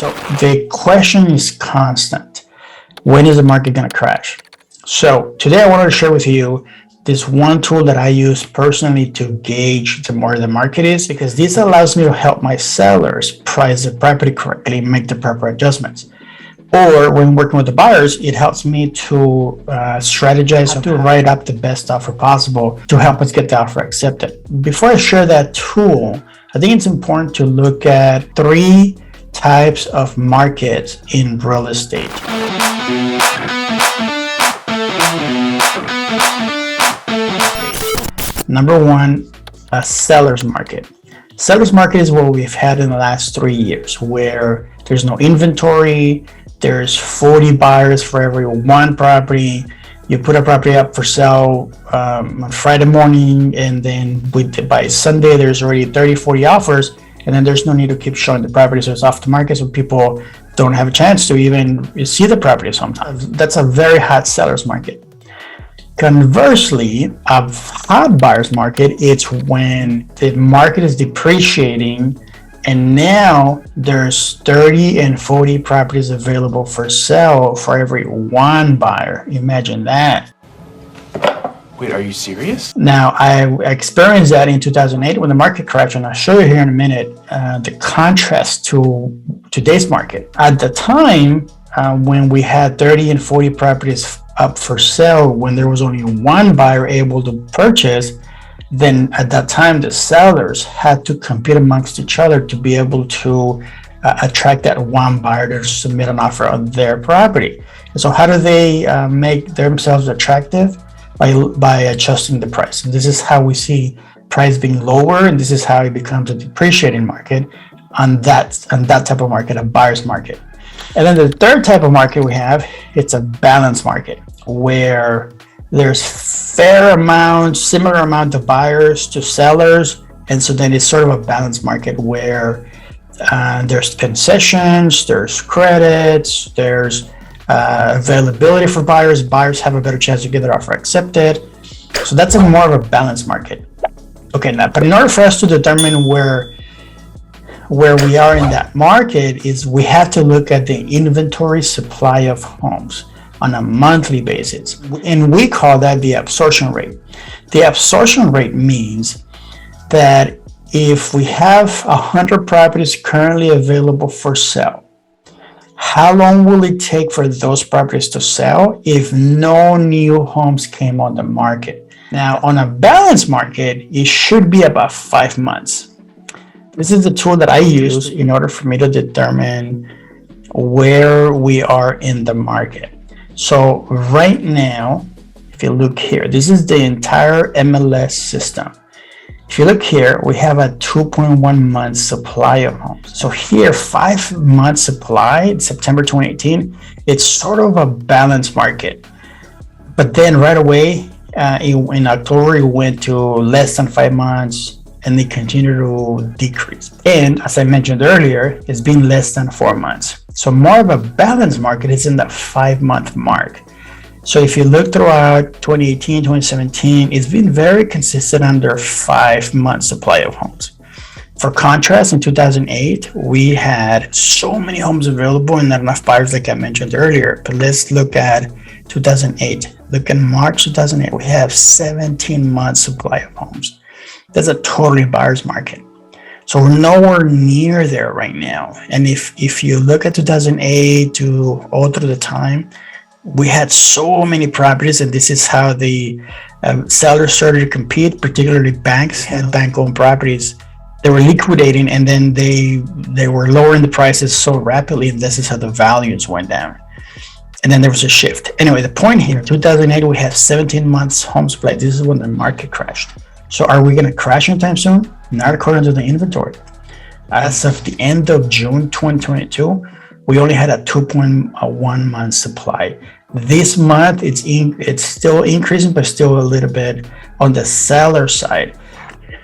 So the question is constant. When is the market going to crash? So today I wanted to share with you this one tool that I use personally to gauge the more the market is, because this allows me to help my sellers price the property correctly, make the proper adjustments. Or when working with the buyers, it helps me to strategize to write up the best offer possible to help us get the offer accepted. Before I share that tool, I think it's important to look at 3 types of markets in real estate. Number 1, a seller's market. Seller's market is what we've had in the last 3 years, where there's no inventory, there's 40 buyers for every one property. You put a property up for sale on Friday morning, and then by Sunday there's already 30-40 offers, and then there's no need to keep showing the property, so it's off the market, so people don't have a chance to even see the property sometimes. That's a very hot seller's market. Conversely, a hot buyer's market, it's when the market is depreciating and now there's 30 and 40 properties available for sale for every one buyer. Imagine that. Wait, are you serious? Now, I experienced that in 2008 when the market crashed, and I'll show you here in a minute the contrast to today's market. At the time, when we had 30 and 40 properties up for sale, when there was only one buyer able to purchase, then at that time the sellers had to compete amongst each other to be able to attract that one buyer to submit an offer on their property. And so how do they make themselves attractive? By adjusting the price. And this is how we see price being lower, and this is how it becomes a depreciating market on that type of market, a buyer's market. And then the third type of market we have, it's a balanced market, where there's similar amount of buyers to sellers, and so then it's sort of a balanced market where there's concessions, there's credits, there's availability for buyers. Buyers have a better chance to get their offer accepted. So that's more of a balanced market. Okay, now, but in order for us to determine where we are in that market, is we have to look at the inventory supply of homes on a monthly basis, and we call that the absorption rate. The absorption rate means that if we have 100 properties currently available for sale, how long will it take for those properties to sell if no new homes came on the market? Now, on a balanced market, it should be about 5 months. This is the tool that I use in order for me to determine where we are in the market. So right now, if you look here, this is the entire MLS system. If you look here, we have a 2.1 month supply of homes. So here, 5 month supply in September 2018, it's sort of a balanced market. But then right away, in October, it went to less than 5 months, and they continue to decrease. And as I mentioned earlier, it's been less than 4 months. So more of a balanced market is in the 5 month mark. So if you look throughout 2018, 2017, it's been very consistent under 5 month supply of homes. For contrast, in 2008, we had so many homes available and not enough buyers, like I mentioned earlier. But let's look at 2008. Look in March 2008, we have 17 months supply of homes. That's a totally buyer's market. So we're nowhere near there right now. And if you look at 2008 to all through the time, we had so many properties, and this is how the sellers started to compete, particularly banks had bank-owned properties. They were liquidating, and then they were lowering the prices so rapidly, and this is how the values went down. And then there was a shift. Anyway, the point here, 2008, we have 17 months home supply. This is when the market crashed. So are we going to crash anytime soon? Not according to the inventory. As of the end of June 2022, we only had a 2.1 month supply. This month, it's still increasing, but still a little bit on the seller side.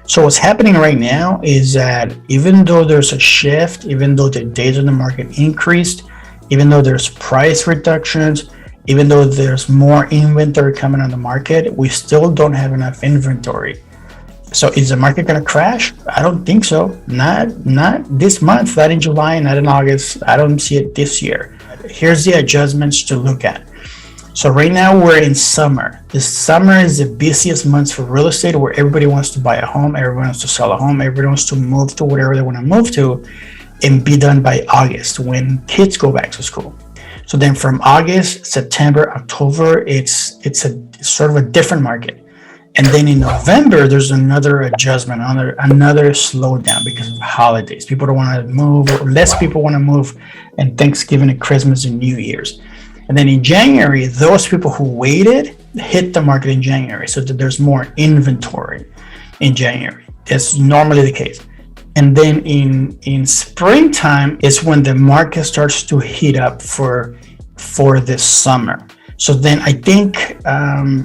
So what's happening right now is that even though there's a shift, even though the days on the market increased, even though there's price reductions, even though there's more inventory coming on the market, we still don't have enough inventory So is the market going to crash? I don't think so. Not this month, not in July, not in August. I don't see it this year. Here's the adjustments to look at. So right now we're in summer. The summer is the busiest months for real estate, where everybody wants to buy a home, everyone wants to sell a home, everybody wants to move to whatever they want to move to, and be done by August when kids go back to school. So then from August, September, October, it's a sort of a different market. And then in November, there's another adjustment, another slowdown because of holidays. People don't want to move, or less people want to move, and Thanksgiving and Christmas and New Year's. And then in January, those people who waited hit the market in January, so that there's more inventory in January. That's normally the case. And then in springtime is when the market starts to heat up for this summer. So then I think,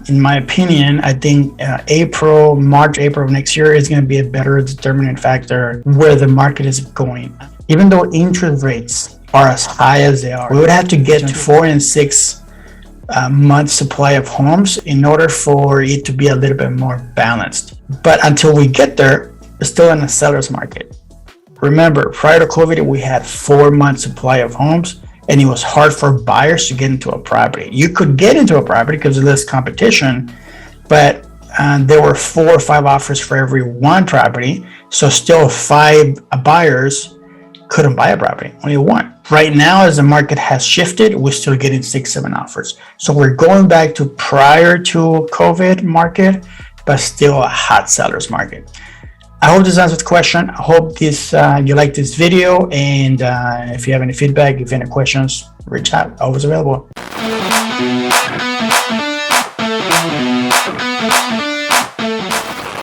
in my opinion, I think March, April of next year is going to be a better determining factor where the market is going. Even though interest rates are as high as they are, we would have to get to 4 and 6 month supply of homes in order for it to be a little bit more balanced. But until we get there, we're still in a seller's market. Remember, prior to COVID, we had 4 month supply of homes, and it was hard for buyers to get into a property. You could get into a property because of less competition, but there were 4 or 5 offers for every one property. So still 5 buyers couldn't buy a property, only 1. Right now, as the market has shifted, we're still getting 6, 7 offers. So we're going back to prior to COVID market, but still a hot seller's market. I hope this answers the question. I hope you like this video, and if you have any feedback, if you have any questions, reach out. Always available.